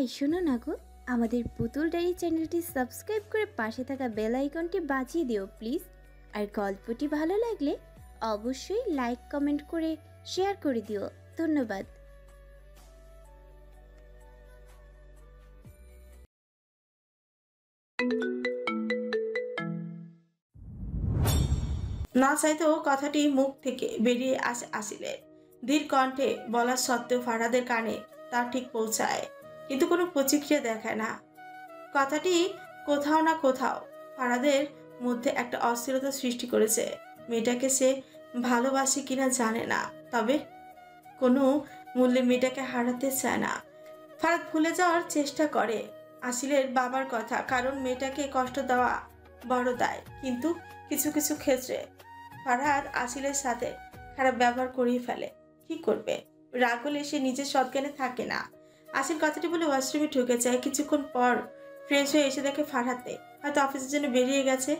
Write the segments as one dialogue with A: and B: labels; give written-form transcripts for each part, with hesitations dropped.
A: এই শোনো না গো, আমাদের পুতুল ডায়েরি চ্যানেলটি সাবস্ক্রাইব করে পাশে থাকা বেল আইকনটি বাজিয়ে দিও প্লিজ। আর গল্পটি ভালো লাগলে অবশ্যই লাইক কমেন্ট করে শেয়ার করে দিও। ধন্যবাদ।
B: না চাইতেও কথাটি মুখ থেকে বেরিয়ে আসে আসিলের। ধীর কণ্ঠে বলা সত্ত্বেও ফারহাদের কানে তা ঠিক পৌঁছায়, কিন্তু কোনো প্রতিক্রিয়া দেখায় না। কথাটি কোথাও না কোথাও ফারহাদের মধ্যে একটা অস্থিরতা সৃষ্টি করেছে। মেয়েটাকে সে ভালোবাসে কিনা জানে না, তবে কোনো মূল্যে মেয়েটাকে হারাতে চায় না। ফারহাদ ভুলে যাওয়ার চেষ্টা করে আসিলের বাবার কথা, কারণ মেয়েটাকে কষ্ট দেওয়া বড় দায়। কিন্তু কিছু কিছু ক্ষেত্রে ফারহাদ আসিলের সাথে খারাপ ব্যবহার করেই ফেলে। কি করবে? রাগ হলে সে নিজের সজ্ঞানে থাকে না। আসিল কথাটি বলে ওয়াশরুমে ঢুকে যায়। কিছুক্ষণ পর ফ্রেশ হয়ে এসে দেখে ফারহাদ নেই, হয়তো অফিসের জন্য বেরিয়ে গেছে।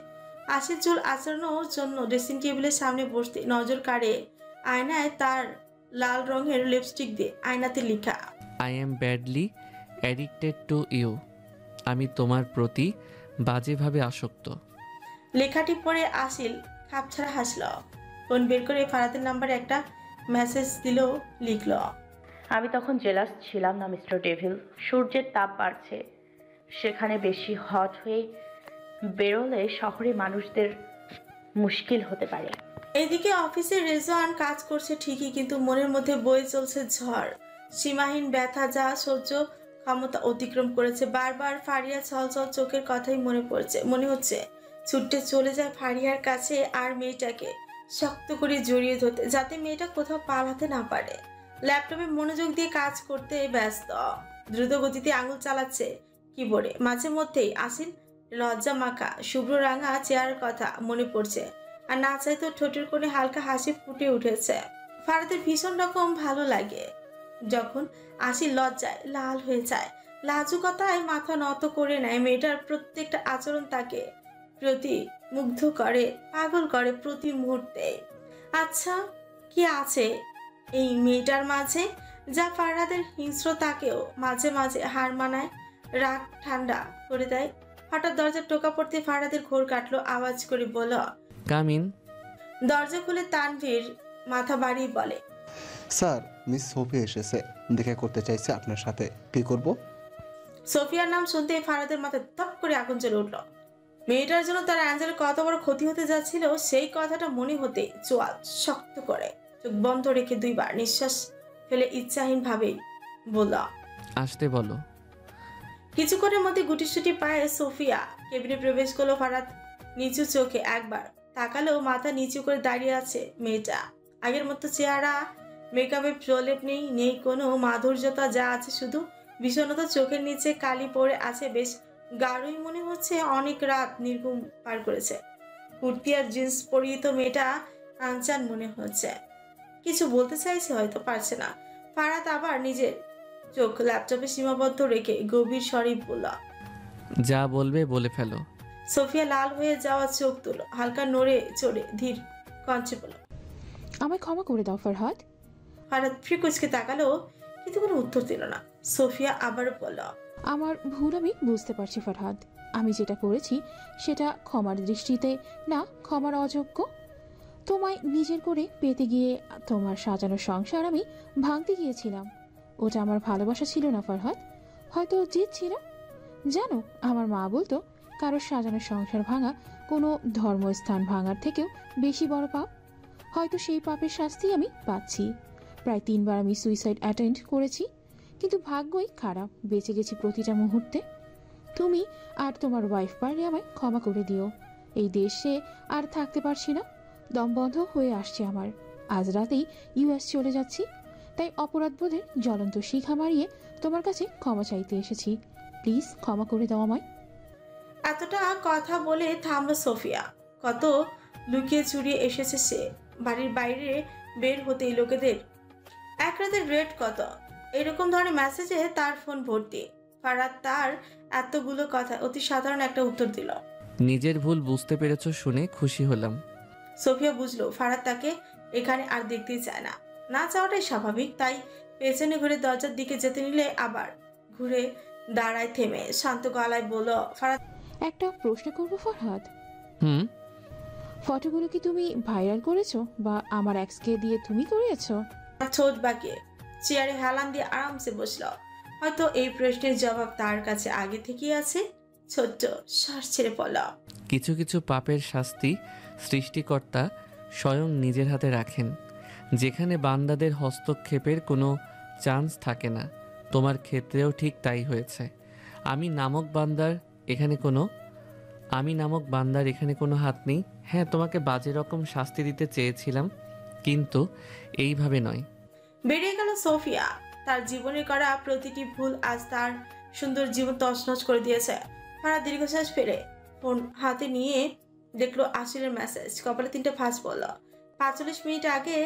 B: আসিল চুল আঁচড়ানোর জন্য ড্রেসিং টেবিলের সামনে বসতে নজর কাড়ে আয়নায় তার লাল রঙের লিপস্টিক দিয়ে আয়নাতে লেখা,
C: I am badly addicted to you. আমি তোমার প্রতি বাজেভাবে আসক্ত।
B: লেখাটি পড়ে আসিল খাপছাড়া হাসল। ফোন বের করে ফারহাদের নাম্বারে একটা মেসেজ দিল, লিখল,
D: আমি তখন জেলাস ছিলাম না মিস্টার ডেভিল। সূর্যের তাপ বাড়ছে, সেখানে বেশি হট হয়ে বেরোলে শহরে মানুষদের মুশকিল হতে পারে।
B: এদিকে অফিসে রেজওয়ান কাজ করছে ঠিকই, কিন্তু মনের মধ্যে বয়ে চলছে ঝড়। সীমাহীন ব্যথা যা সহ্য ক্ষমতা অতিক্রম করেছে। বারবার ফারিয়া ছলছল চোখের কথাই মনে পড়ছে। মনে হচ্ছে ছুটে চলে যায় ফারিয়ার কাছে আর মেয়েটাকে শক্ত করে জড়িয়ে ধরতে, যাতে মেয়েটা কোথাও পালাতে না পারে। ল্যাপটপে মনোযোগ দিয়ে কাজ করতে ব্যস্ত, দ্রুত গতিতে আঙুল চালাচ্ছে কিবোর্ডে। মাঝে মধ্যেই আসিল লজ্জা মাখা শুভ্র রাঙা চেয়ারের কথা মনে পড়ছে, আর না চাইতো ঠোঁটের কোণে হালকা হাসি ফুটে উঠেছে। ফারহাদের ভীষণ রকম ভালো লাগে যখন আসিল লজ্জায় লাল হয়ে যায়, লাজুকতায় মাথা নত করে নেয়। মেয়েটার প্রত্যেকটা আচরণ তাকে প্রতি মুগ্ধ করে, পাগল করে প্রতি মুহূর্তে। আচ্ছা, কি আছে এই মেয়েটার মাঝে যা ফারহাদের হিংস্রতাকেও মাঝে মাঝে হার মানায়, রাগ ঠান্ডা করে দেয়? হঠাৎ দরজার টোকা পড়তে ফারহাদের ঘোর কাটলো। আওয়াজ করে বলল,
C: কাম ইন।
B: দরজা খুলে তানভীর মাথা বাড়িয়ে বলে,
E: স্যার, মিস সোফি এসেছে, দেখা করতে চাইছে আপনার সাথে। কি করব?
B: সোফিয়ার নাম শুনতে ফারহাদের মাথায় ধপ করে আগুন জ্বলে উঠল। মেয়েটার জন্য তার অ্যাঞ্জেলের কত বড় ক্ষতি হতে যাচ্ছিল, সেই কথাটা মনে হতে চোয়াল শক্ত করে চোখ বন্ধ রেখে দুইবার নিঃশ্বাস ফেলে ইচ্ছাহীন ভাবেই বলল,
C: আসতে বলো।
B: কিছুক্ষণের মধ্যে গুটিসুটি পায়ে সোফিয়া কেবিনে প্রবেশ করলো। ফারহাদ নিচু চোখে একবার তাকালেও মাথা নিচু করে দাঁড়িয়ে আছে মেয়েটা। আগের মতো চেহারা, মেকআপের প্রলেপ নেই, নেই কোনো মাধুর্যতা, যা আছে শুধু বিষণ্ণতা। চোখের নিচে কালি পড়ে আছে, বেশ গাঢ়ই মনে হচ্ছে অনেক রাত নির্ঘুম পার করেছে। কুর্তি আর জিন্স পরিহিত মেয়েটা আনচান মনে হচ্ছে। কিছু বলতে চাইছে, হয়তো পারছে না। ফারহাদ আবার নিজের চোখ ল্যাপটপে সীমাবদ্ধ রেখে গভীর স্বরে বলল,
C: যা বলবে বলে ফেলো।
B: সোফিয়া লাল হয়ে যাওয়া চোখ তুলো, হালকা নড়ে চড়ে ধীর কঞ্চে বলল,
F: আমায় ক্ষমা করে দাও ফারহাদ।
B: ফারহাদ ফ্রিকুচকে তাকালো, কিন্তু কোনো উত্তর দিল না। সোফিয়া আবার বলল,
F: আমার ভুল আমি বুঝতে পারছি ফারহাদ। আমি যেটা করেছি সেটা ক্ষমার দৃষ্টিতে না, ক্ষমার অযোগ্য। তোমায় নিজের করে পেতে গিয়ে তোমার সাজানো সংসার আমি ভাঙতে গিয়েছিলাম। ওটা আমার ভালোবাসা ছিল না ফারহাদ, হয়তো জিত ছিল। জানো, আমার মা বলতো কারোর সাজানো সংসার ভাঙা কোনো ধর্মস্থান ভাঙার থেকেও বেশি বড় পাপ। হয়তো সেই পাপের শাস্তি আমি পাচ্ছি। প্রায় 3 বার আমি সুইসাইড অ্যাটেম্প্ট করেছি, কিন্তু ভাগ্যই খারাপ, বেঁচে গেছি প্রতিটা মুহূর্তে। তুমি আর তোমার ওয়াইফ পারলে আমায় ক্ষমা করে দিও। এই দেশে আর থাকতে পারছি না, দম বন্ধ হয়ে আসছে আমার। আজ রাতেই ইউএস চলে যাচ্ছি, তাই অপরাধবোধের জ্বলন্ত শিখা মারিয়ে তোমার কাছে ক্ষমা চাইতে এসেছি। প্লিজ ক্ষমা করে দাও আমায়।
B: এতটা কথা বলে থামলো সোফিয়া। কত লুকিয়ে চুরিয়ে এসেছে সে। বাড়ির বাইরে বের হতেই লোকেদের এক রাতের রেট কত, এরকম ধরনের মেসেজে তার ফোন ভর্তি। ফারহাদ তার এতগুলো কথা অতি সাধারণ একটা উত্তর দিল,
C: নিজের ভুল বুঝতে পেরেছো শুনে খুশি হলাম।
B: সোফিয়া বুঝলো ফারহাদ তাকে এখানে আর দেখতেই চায় না। না চাওয়াটাই স্বাভাবিক, তাই পেছনে ঘুরে দরজার দিকে যেতে নিলে আবার ঘুরে দাঁড়ায় থেমে শান্ত গলায় বলল, ফারাদ
F: একটা প্রশ্ন করবো ফরহাদ,
C: হুম।
F: ফটোগুলো কি তুমি ভাইরাল করেছো বা আমার এক্সকে দিয়ে তুমি করিয়েছো?
B: ঠোঁট বাঁকিয়ে চেয়ারে হেলান দিয়ে আরামসে বসল। হয়তো এই প্রশ্নের জবাব তার কাছে আগে থেকেই আছে। ছোট্ট শ্বাস ছেড়ে পড়ল।
C: কিছু কিছু পাপের শাস্তি সৃষ্টিকর্তা স্বয়ং নিজের হাতে রাখেন, যেখানে বান্দাদের হস্তক্ষেপের কোনো চান্স থাকে না। তোমার ক্ষেত্রেও ঠিক তাই হয়েছে। আমি নামক বান্দার এখানে কোনো হাত নেই। হ্যাঁ, তোমাকে বাজে রকম শাস্তি দিতে চেয়েছিলাম, কিন্তু এইভাবে নয়।
B: বেরিয়ে গেল সোফিয়া। তার জীবনে করা প্রতিটি ভুল আজ তার সুন্দর জীবন তছনছ করে দিয়েছে। ফারাদ দীর্ঘশ্বাস ফেলে ফোন হাতে নিয়ে দেখলো আসিরের মেসেজ। কপালে 3টা ভাঁজ পড়ল। 45 মিনিট আগে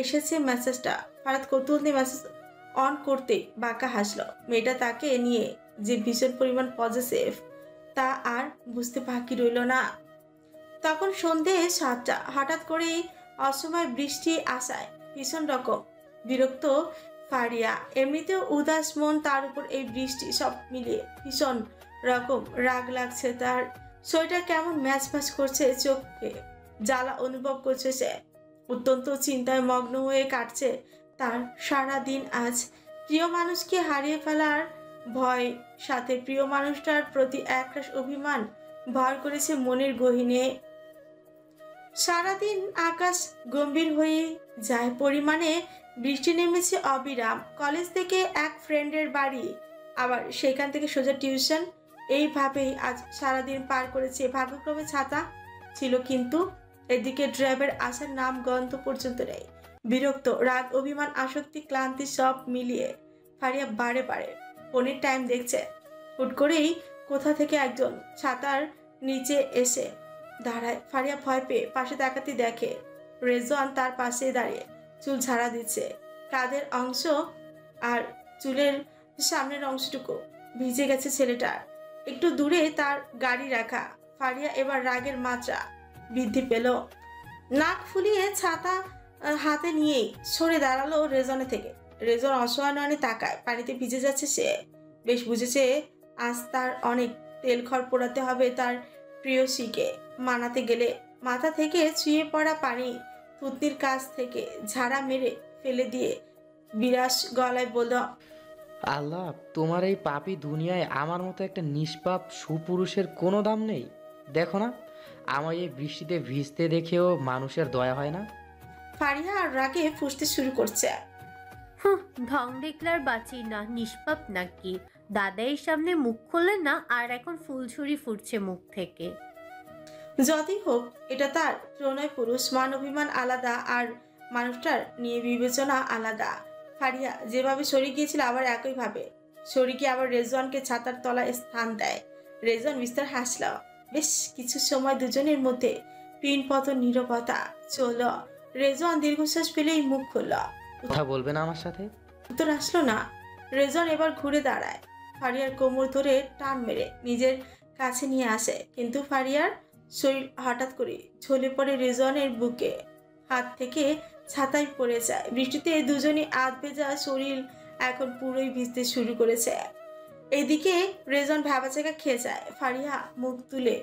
B: এসেছে মেসেজটা। ফারাদ কৌতূহল দিয়ে মেসেজ অন করতে বাঁকা হাসলো। মেয়েটা তাকে নিয়ে যে ভীষণ পরিমাণ পজিটিভ তা আর বুঝতে বাকি রইল না। তখন সন্ধে 7টা। হঠাৎ করেই অসময় বৃষ্টি আসায় ভীষণ রকম বিরক্ত ফারিয়া। এমনিতেও উদাস মন, তার উপর এই বৃষ্টি, সব মিলিয়ে ভীষণ রকম রাগ লাগছে তার। শরীরটা কেমন ম্যাচ ম্যাচ করছে, চোখে জ্বালা অনুভব করছে সে। অত্যন্ত চিন্তায় মগ্ন হয়ে কাটছে তার সারা দিন আজ। প্রিয় মানুষকে হারিয়ে ফেলার ভয়, সাথে প্রিয় মানুষটার প্রতি একরাশ অভিমান ভর করেছে মনের গহীনে। সারাদিন আকাশ গম্ভীর হয়ে যায় পরিমাণে বৃষ্টি নেমেছে অবিরাম। কলেজ থেকে এক ফ্রেন্ডের বাড়ি, আবার সেখান থেকে সোজা টিউশন, এইভাবেই আজ সারাদিন পার করেছে। ভাগ্যক্রমে ছাতা ছিল, কিন্তু এদিকে ড্রাইভার আসার নাম গন্ধ পর্যন্ত নেই। বিরক্ত, রাগ, অভিমান, আসক্তি, ক্লান্তি সব মিলিয়ে ফারিয়া বারে বারে ফোনের টাইম দেখছে। হুট করেই কোথা থেকে একজন ছাতার নিচে এসে দাঁড়ায়। ফারিয়া ভয় পেয়ে পাশে তাকাতে দেখে রেজওয়ান তার পাশে দাঁড়িয়ে চুল ঝাড়া দিচ্ছে। কাঁধের অংশ আর চুলের সামনের অংশটুকু ভিজে গেছে ছেলেটার। একটু দূরে তার গাড়ি রাখা। ফারিয়া এবার রাগের মাত্রা বৃদ্ধি পেল। নাক ফুলিয়ে ছাতা হাতে নিয়েই সরে দাঁড়ালো রেজনের থেকে। রেজন অসহায় নয়নে তাকায়। পানিতে ভিজে যাচ্ছে সে। বেশ বুঝেছে আজ তার অনেক তেল খড় পোড়াতে হবে তার প্রিয়সীকে মানাতে গেলে। মাথা থেকে ছুঁয়ে পড়া পানি থুতনির কাছ থেকে ঝাড়া মেরে ফেলে দিয়ে বিরাস গলায় বলল,
G: আল্লাহ, তোমার এই পাপী দুনিয়ায় আমার মতো একটা নিষ্পাপ সুপুরুষের কোনো দাম নেই। দেখো না, আমার এই বৃষ্টিতে ভিজতে দেখেও মানুষের দয়া হয় না।
B: ফারিয়া আর রাগে ফুঁসতে শুরু করছে।
H: ঢং দেখলে আর বাঁচি না, নিষ্পাপ নাকি? দাদাইয়ের সামনে মুখ খোলে না, আর এখন ফুলঝুরি ফুটছে মুখ থেকে।
B: যতই হোক এটা তার প্রণয় পুরুষ, মান অভিমান আলাদা, আর মানুষটার নিয়ে বিবেচনা আলাদা। ফারিয়া যেভাবে সরে গিয়েছিল আবার একইভাবে সরে গিয়ে আবার রেজওয়ানকে ছাতার তলায় স্থান দেয়। রেজওয়ান বিস্তার হাসল। বেশ কিছু সময় দুজনের মধ্যে পিনপত নীরবতা চলল। রেজওয়ান দীর্ঘশ্বাস ফেলেই মুখ খুলল।
G: কথা বলবে না আমার সাথে?
B: উত্তর আসলো না। রেজওয়ান এবার ঘুরে দাঁড়ায়। ফারিয়ার কোমর ধরে টান মেরে নিজের কাছে নিয়ে আসে, কিন্তু ফারিয়ার শরীর হঠাৎ করে ঝলে পড়ে রেজওয়ানের বুকে। হাত থেকে ছাতায় পড়ে যায়। বৃষ্টিতে দুজনই আধ ভেজা শরীর এখন পুরোই ভিজতে শুরু করেছে। এদিকে রেজওয়ান ভ্যাবাচাকা খেয়ে যায়। ফারিয়া মুখ তুলে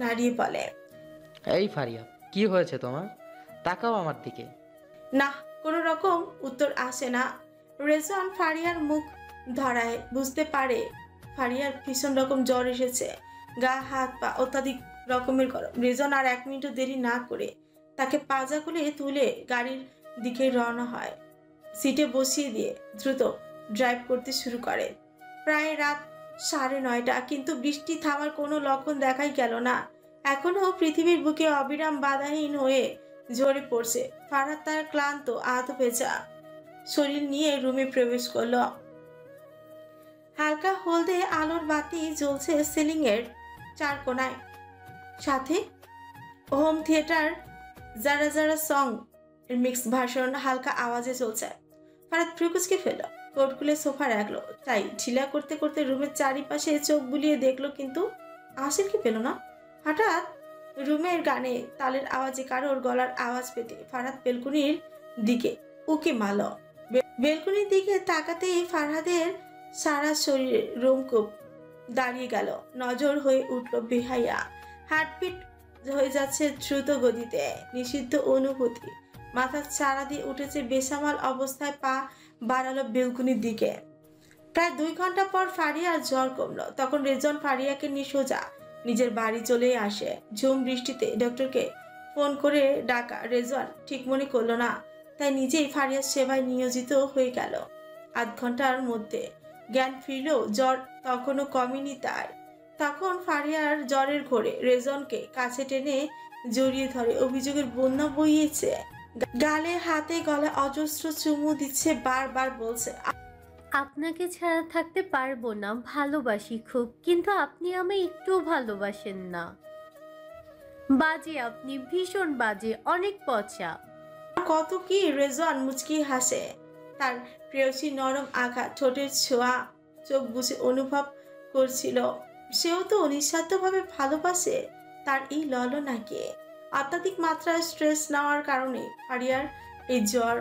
B: নাড়িয়ে বলে,
G: এই ফারিয়া, কি হয়েছে তোমার? তাকাও আমার দিকে।
B: না, কোনো রকম উত্তর আসে না। রেজওয়ান ফারিয়ার মুখ ধরায়। বুঝতে পারে ফারিয়ার ভীষণ রকম জ্বর এসেছে। গা হাত পা অত্যাধিক রকমের গরম। রেজওয়ান আর 1 মিনিটও দেরি না করে তাকে পাজা খুলে তুলে গাড়ির দিকে রওনা হয়। সিটে বসিয়ে দিয়ে দ্রুত ড্রাইভ করতে শুরু করে। প্রায় রাত 9:30, কিন্তু বৃষ্টি থামার কোনো লক্ষণ দেখাই গেল না। এখনো পৃথিবীর বুকে অবিরাম বাধাহীন হয়ে ঝরে পড়ছে। ফারাদ তার ক্লান্ত আহত ভেজা শরীর নিয়ে রুমে প্রবেশ করল। হালকা হলদে আলোর বাতি জ্বলছে সিলিং এর 4 কোণায়, সাথে হোম থিয়েটার যারা যারা সং এর মিক্স ভার্সন হালকা আওয়াজে চলছে। ফারাদ ফ্রিকুচকে ফেল। কোট খুলে সোফা রাখলো। তাই ঢিলা করতে করতে রুমের চারিপাশে চোখ বুলিয়ে দেখলো, কিন্তু আসিরকে পেল না। হঠাৎ রুমের গানে তালের আওয়াজে কারোর গলার আওয়াজ পেতে ফারাদ বেলকুনির দিকে উকি মারল। বেলকুনির দিকে তাকাতেই ফারহাদের সারা শরীরে রোমকূপ দাঁড়িয়ে গেল। নজর হয়ে উঠল বেহাইয়া, হার্টবিট হয়ে যাচ্ছে দ্রুত গতিতে। নিষিদ্ধ অনুভূতি মাথার চারা দিয়ে উঠেছে। বেসামাল অবস্থায় পা বাড়ালো বেলকুনির দিকে। প্রায় 2 ঘন্টা পর ফারিয়ার জ্বর কমলো। তখন রেজন ফারিয়াকে নিয়ে সোজা নিজের বাড়ি চলে আসে। ঝুম বৃষ্টিতে ডক্টরকে ফোন করে ডাকা রেজন ঠিক মনে করলো না, তাই নিজেই ফারিয়ার সেবায় নিয়োজিত হয়ে গেল। আধ ঘন্টার মধ্যে জ্ঞান ফিরলেও জ্বর তখনও কমেনি তার। তখন ফারিয়ার জ্বরের ঘোরে রেজনকে কাছে টেনে জড়িয়ে ধরে। অভিযোগের বন্যা বইয়েছে, গালে হাতে গলায় অজস্র চুমু দিচ্ছে, বারবার বলছে,
H: আপনাকে ছাড়া থাকতে পারবো না, ভালোবাসি খুব, কিন্তু আপনি আমায় একটুও ভালোবাসেন না। বাজে আপনি, ভীষণ বাজে, অনেক পচা।
B: কত কি। রেজন মুচকি হাসে। তার প্রেয়সী নরম আঘাত, ঠোঁটের ছোঁয়া চোখ বুঝে অনুভব করছিল সেও তো নিঃস্বার্থভাবে ভালোবাসে তার এই ললনাকে। অত্যাধিক মাত্রায় স্ট্রেস নেওয়ার কারণে ফারিয়ার এই জ্বর।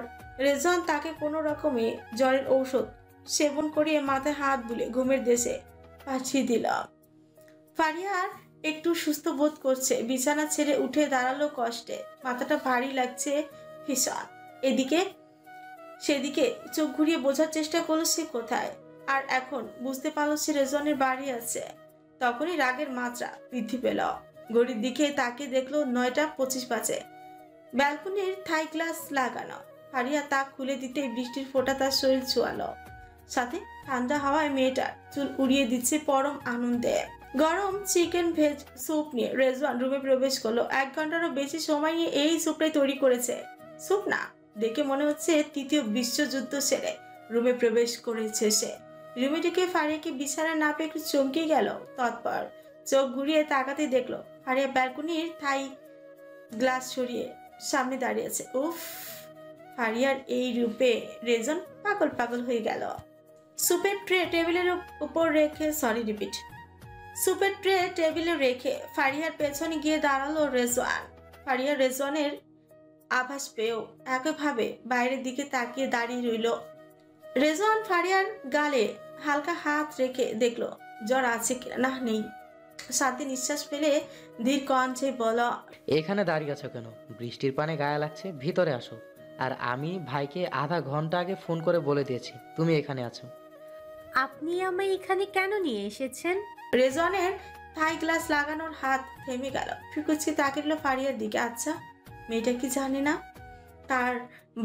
B: রেজন তাকে কোনো রকমে জ্বরের ঔষধ সেবন করিয়ে মাথায় হাত বুলে ঘুমের দেশে পাঠিয়ে দিল। ফারিয়ার একটু সুস্থ বোধ করছে। বিছানা ছেড়ে উঠে দাঁড়ালো কষ্টে। মাথাটা ভারী লাগছে ভীষণ। এদিকে সেদিকে চোখ ঘুরিয়ে বোঝার চেষ্টা করলো সে কোথায়। আর এখন বুঝতে পারলো সে রেজনের বাড়ি আছে। তখনই রাগের মাত্রা বৃদ্ধি পেল। ঘড়ির দিকে তাকে দেখলো 9:25 বাজে। ব্যালকনির থাই গ্লাস লাগানো। ফারিয়া তা খুলে দিতে বৃষ্টির ফোঁটা তার শরীর ছোঁয়ালো। সাথে ঠান্ডা হাওয়ায় মেয়েটার চুল উড়িয়ে দিচ্ছে পরম আনন্দে। গরম চিকেন ভেজ স্যুপ নিয়ে রেজওয়ান রুমে প্রবেশ করলো। 1 ঘন্টারও বেশি সময় নিয়ে এই স্যুপটাই তৈরি করেছে। স্যুপ না, দেখে মনে হচ্ছে 3য় বিশ্বযুদ্ধ সেরে রুমে প্রবেশ করেছে সে। রুমে ঢুকে ফারিয়াকে বিছানায় না পেয়ে একটু চমকে গেল। তৎপর চোখ ঘুরিয়ে তাকাতে দেখলো ফারিয়া ব্যালকনির থাই গ্লাস সরিয়ে সামনে দাঁড়িয়েছে। উফ, ফারিয়ার এই রূপে রেজন পাগল পাগল হয়ে গেল। সুপের ট্রে টেবিলের উপর রেখে সুপের ট্রে টেবিলে রেখে ফারিয়ার পেছনে গিয়ে দাঁড়ালো রেজওয়ান। ফারিয়া রেজওয়ানের আভাস পেয়েও একইভাবে বাইরের দিকে তাকিয়ে দাঁড়িয়ে রইল। রেজওয়ান ফারিয়ার গালে হালকা হাত রেখে দেখলো জ্বর আছে কিনা। না, নেই। শান্তি নিঃশ্বাস ফেলে ধীর কণ্ঠে বলল,
G: এখানে দাঁড়িয়ে আছো কেন? বৃষ্টির পানে গায়ে লাগছে, ভিতরে আসো। আর আমি ভাইকে আধা ঘন্টা আগে ফোন করে বলে দিয়েছি তুমি এখানে আছো।
H: আপনি আমায় এখানে কেন নিয়ে এসেছেন?
B: রেজওয়ানের থাই গ্লাস লাগানোর হাত থেমে গেল। ফিকুচকে তাকিয়ে ফারিয়ার দিকে। আচ্ছা, মেয়েটা কি জানে না তার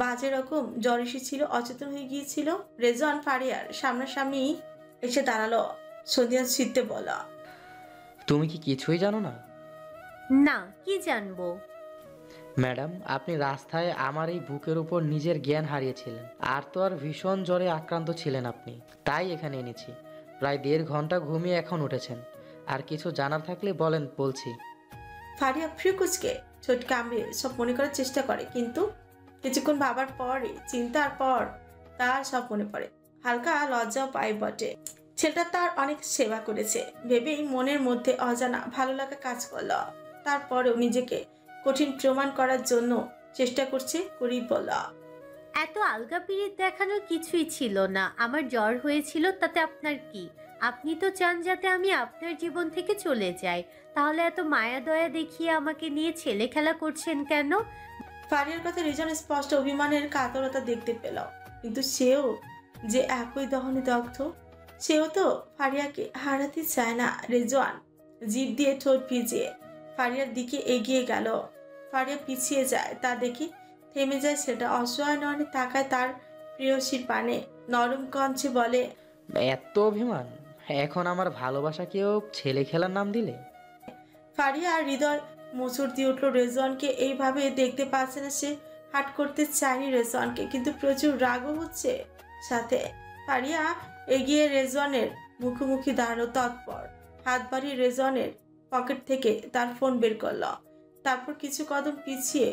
B: বাজে রকম জ্বর এসেছিল, অচেতন হয়ে গিয়েছিল? রেজওয়ান ফারিয়ার সামনাসামনি এসে দাঁড়ালো। সন্ধ্যা ছিটতে বলল,
G: তুমি কি কিছুই জানো না?
H: না, কি জানবো?
G: ম্যাডাম, আপনি রাস্তায় আমার এই বুকের উপর নিজের জ্ঞান হারিয়েছিলেন। আর তো আর ভীষণ জ্বরে আক্রান্ত ছিলেন আপনি, তাই এখানে এনেছি। প্রায় 1.5 ঘন্টা ঘুমিয়ে এখন উঠেছেন। আর কিছু জানার থাকলে বলেন, বলছি।
B: ফারিয়া ফ্রিকুচকে ছোট কামড়িয়ে সব মনে করার চেষ্টা করে, কিন্তু কিছুক্ষণ ভাবার পরে, চিন্তার পর তার সব মনে পড়ে। হালকা লজ্জাও পায় বটে। ছেলেটা তার অনেক সেবা করেছে ভেবেই মনের মধ্যে অজানা ভালো লাগা কাজ করলো। তারপরেও নিজেকে কঠিন প্রমাণ করার জন্য চেষ্টা করছে। করেই বলল,
H: এত আলগা পিরিত দেখানোর কিছুই ছিল না। আমার জ্বর হয়েছিল, তাতে আপনার কি? আপনি তো চান যাতে আমি আপনার জীবন থেকে চলে যাই। তাহলে এত মায়া দয়া দেখিয়ে আমাকে নিয়ে ছেলে খেলা করছেন কেন?
B: ফারিয়ার কথা রিজন স্পষ্ট অভিমানের কাতরতা দেখতে পেল, কিন্তু সেও যে একই দহনে দগ্ধ। সেও তো ফারিয়াকে হারাতে চায় না। রেজওয়ান জিভ দিয়ে ঠোঁট ভিজিয়ে ফারিয়ার দিকে এগিয়ে গেল। ফারিয়া পিছিয়ে যায়, তা দেখি থেমে যায়। সেটা অসহায় নয়নে তাকায় তার প্রেয়সীর পানে। নরম কণ্ঠে বলে,
G: এত অভিমান? এখন আমার ভালোবাসাকেও ছেলে খেলার নাম দিলে?
B: ফারিয়া হৃদয় মোচড় দিয়ে উঠল। রেজওয়ানকে এইভাবে দেখতে পাচ্ছে না সে। হাট করতে চায়নি রেজওয়ানকে, কিন্তু প্রচুর রাগও হচ্ছে সাথে। ফারিয়া এগিয়ে রেজওয়ানের মুখোমুখি দাঁড়ালো। তৎপর হাত বাড়িয়ে রেজওয়ানের পকেট থেকে তার ফোন বের করল। তারপর কিছু কদম পিছিয়ে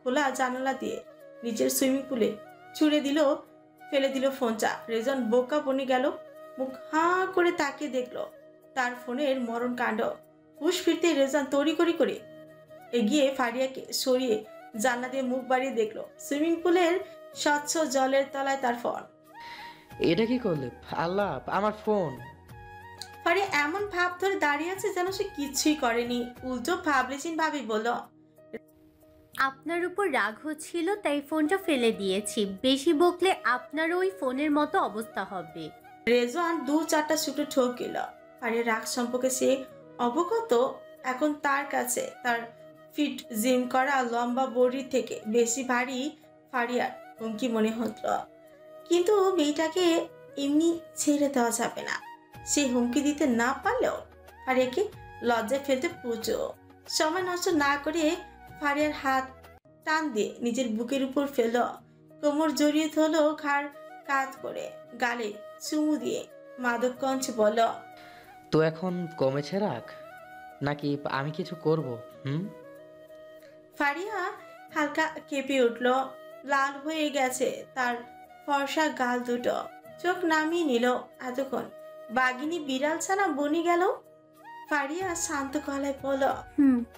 B: খোলা জানালা দিয়ে নিচের সুইমিং পুলে ফেলে দিল ফোনটা। রেজওয়ান বোকা বনে গেল। মুখ হাঁ করে তাকিয়ে দেখলো তার ফোনের মরণ কাণ্ড। হুশ ফিরতে রেজওয়ান তড়িঘড়ি করে এগিয়ে ফারিয়াকে সরিয়ে জানলা দিয়ে মুখ বাড়িয়ে দেখলো সুইমিং পুলের স্বচ্ছ জলের তলায় তার ফোন।
G: এটা কি করলে? আল্লাহ, আমার ফোন!
B: ফারিয়া এমন ভাব ধরে দাঁড়িয়ে আছে যেন সে কিছুই করেনি, উল্টো ভাবলেছিন ভাবি বলল,
H: আপনার উপর রাগ হচ্ছিল তাই ফোনটা ফেলে দিয়েছি। বেশি বকলে আপনার ওই ফোনের মতো অবস্থা হবে।
B: রেজওয়ান 2-4টা শুকনো ঠকিল। ফারিয়ার রাগ সম্পর্কে সে অবগত। এখন তার কাছে তার ফিট জিম করা লম্বা বড়ি থেকে বেশি ভারী ফারিয়ার হুমকি মনে হতো। কিন্তু মেয়েটাকে এমনি ছেড়ে দেওয়া যাবে না। সে হুমকি দিতে না পারলেও ফারিয়াকে লজ্জায় ফেলতে পুজো। সময় নষ্ট না করে ফারিয়ার হাত টান দিয়ে নিজের বুকের উপর ফেল, কোমর জড়িয়ে ধরল, ঘাড় কাত করে গালে চুমু দিয়ে মাদক কঞ্চ বল,
G: তো এখন কমেছে রাগ, নাকি আমি কিছু করব?
B: ফারিয়া হালকা কেঁপে উঠল, লাল হয়ে গেছে তার ফর্সা গাল দুটো, চোখ নামিয়ে নিল। এতক্ষণ বাঘিনী বিড়াল ছানা বনি গেল। ফারিয়া শান্ত গলায় বলল,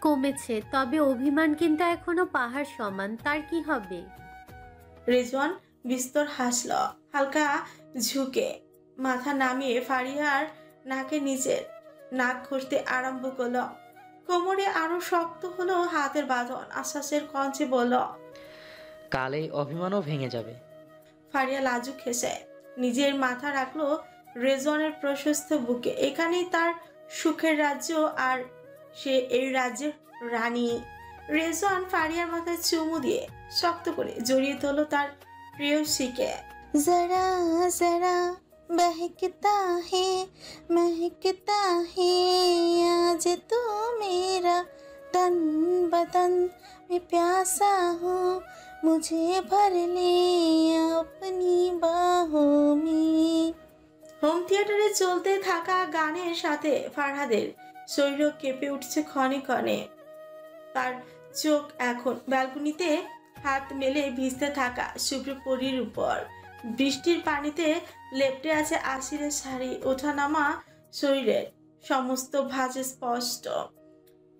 H: কমেছে, তবে অভিমান কিন্তু এখনো পাহাড় সমান। তার কি হবে?
B: রেজওয়ান বিস্তর হাসল, হালকা ঝুঁকে মাথা নামিয়ে ফারিয়ার নাকের নিচের নাক ঘষতে আরম্ভ করল। কোমরে আরো শক্ত হলো হাতের বাঁধন। আশ্বাসের কঞ্চে বলল,
G: কাল এই অভিমানও ভেঙে যাবে।
B: ফারিয়া লাজুক হেসে নিজের মাথা রাখলো রেজওয়ানের প্রশস্ত বুকে। এখানেই তার সুখের রাজ্য, আর সে এই রাজ্যের রানী। রেজওয়ান ফারিয়ার মাথায় চুমু দিয়ে শক্ত করে জড়িয়ে ধরল তার প্রেয়সীকে।
A: जरा जरा बहकता है आज तो मेरा तन बदन में प्यासा हो मुझे भर ले अपनी बाहों में।
B: হোম থিয়েটারে চলতে থাকা গানের সাথে ফারহাদের শরীর কেঁপে উঠছে ক্ষণে ক্ষণে। তার চোখ এখন ব্যালকনিতে হাত মেলে ভিজতে থাকা শুভ্র পরীর উপর। বৃষ্টির পানিতে লেপ্টে আছে আসিরের শাড়ি, ওঠানামা শরীরের সমস্ত ভাঁজে স্পষ্ট।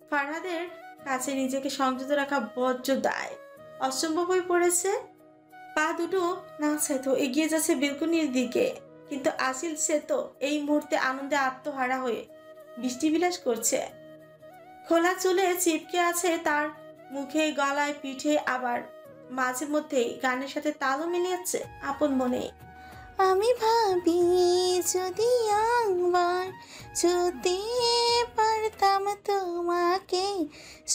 B: ফারহাদের কাছে নিজেকে সংযত রাখা বজ্র দায়, অসম্ভব হয়ে পড়েছে। পা দুটো না তো এগিয়ে যাচ্ছে বেলকনির দিকে, কিন্তু আসিল সে তো এই মুহূর্তে আনন্দে আত্মহারা হয়ে বৃষ্টি বিলাস করছে। খোলা চুলে চিপকে আছে তার মুখে, গলায়, পিঠে, আবার মাঝে মধ্যেই গানের সাথে তালও মিলিয়েছে আপন মনে।
A: আমি ভাবি যদি একবার ছুতে পারতাম তোমাকে,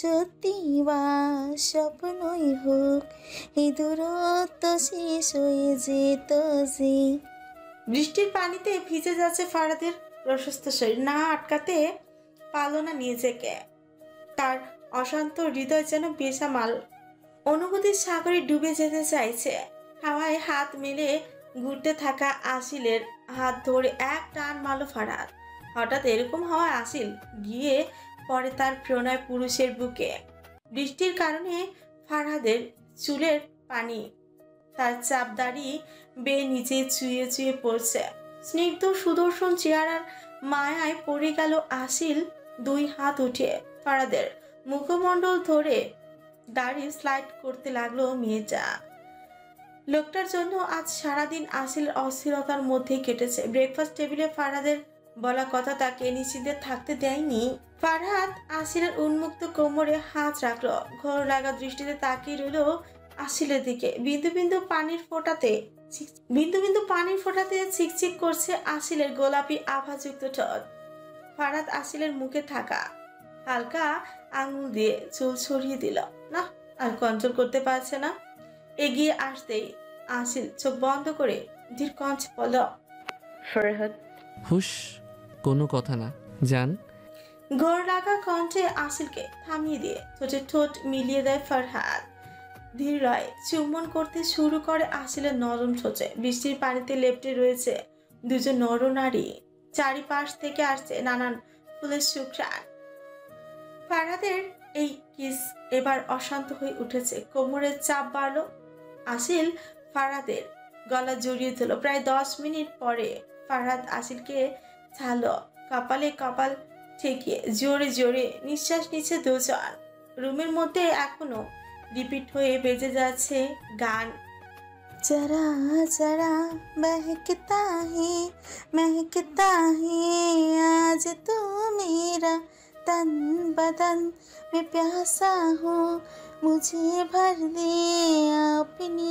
A: সত্যি বা স্বপ্নই হোক এই দূরত্ব শেষ হয়ে যেত যে।
B: বৃষ্টির পানিতে ভিজে যাচ্ছে ফারাদের প্রশস্ত শরীর, না আটকাতে পারল না নিজেকে। তার অশান্ত হৃদয় যেন বেসামাল অনুভূতির সাগরে ডুবে যেতে চাইছে। হাওয়ায় হাত মেলে ঘুরতে থাকা আসিলের হাত ধরে এক টান মারল ফারাদ। হঠাৎ এরকম হওয়ায় আসিল গিয়ে পড়ে তার প্রণয় পুরুষের বুকে। বৃষ্টির কারণে ফারহাদের চুলের পানি তার চাপদাড়ি বেয়ে নিচে চুয়ে চুয়ে পড়ছে। স্নিগ্ধ সুদর্শন চেহারার মায়ায় পড়ে গেল আসিল। দুই হাত উঠে ফারহাদের মুখমণ্ডল ধরে দাড়ি স্লাইড করতে লাগলো মেয়েটা। লোকটার জন্য আজ সারাদিন আসিলের অস্থিরতার মধ্যেই কেটেছে। ব্রেকফাস্ট টেবিলে ফারহাদের বলা কথা তাকে নিশ্চিন্তে থাকতে দেয়নি। ফারহাদ আসিলের উন্মুক্ত কোমরে হাত রাখলো, ঘোর লাগা দৃষ্টিতে তাকিয়ে রইল আসিলের দিকে। বিন্দু বিন্দু পানির ফোঁটাতে চিকচিক করছে আসিলের গোলাপি আভাযুক্ত ঠোঁট। ফারহাদ আসিলের মুখে থাকা হালকা আঙুল দিয়ে চুল সরিয়ে দিল। না, আর কন্ট্রোল করতে পারছে না। এগিয়ে আসতেই আসিল চোখ বন্ধ করে ধীর কঞ্চ বলল,
D: ফরহাদ।
C: হুশ, কোনো কথা না, যান।
B: ঘোর লাগা কণ্ঠে আসিলকে থামিয়ে দিয়ে ঠোঁটে ঠোঁট মিলিয়ে দেয় ফরহাদ। ধীর রয় চুম্বন করতে শুরু করে আসিলের নরম ঠোঁটে। বৃষ্টির পানিতে লেপ্টে রয়েছে দুজন নরনারী। চারিপাশ থেকে আসছে নানান ফুলের সুঘ্রাণ। ফারহাদের এই কিস এবার অশান্ত হয়ে উঠেছে। কোমরের চাপ বাড়ল। আসিল ফারহাদের গলা জড়িয়ে ধরল। প্রায় 10 মিনিট পরে ফারহাদ আসিলকে ছাড়ল। কপালে কপাল ঠেকিয়ে জোরে জোরে নিঃশ্বাস নিচ্ছে দুজন। রুমের মধ্যে এখনো রিপিট হয়ে বেজে যাচ্ছে গান। जरा जरा महकता है आज तू मेरा तन बदन में प्यासा हो मुझे भर दे अपनी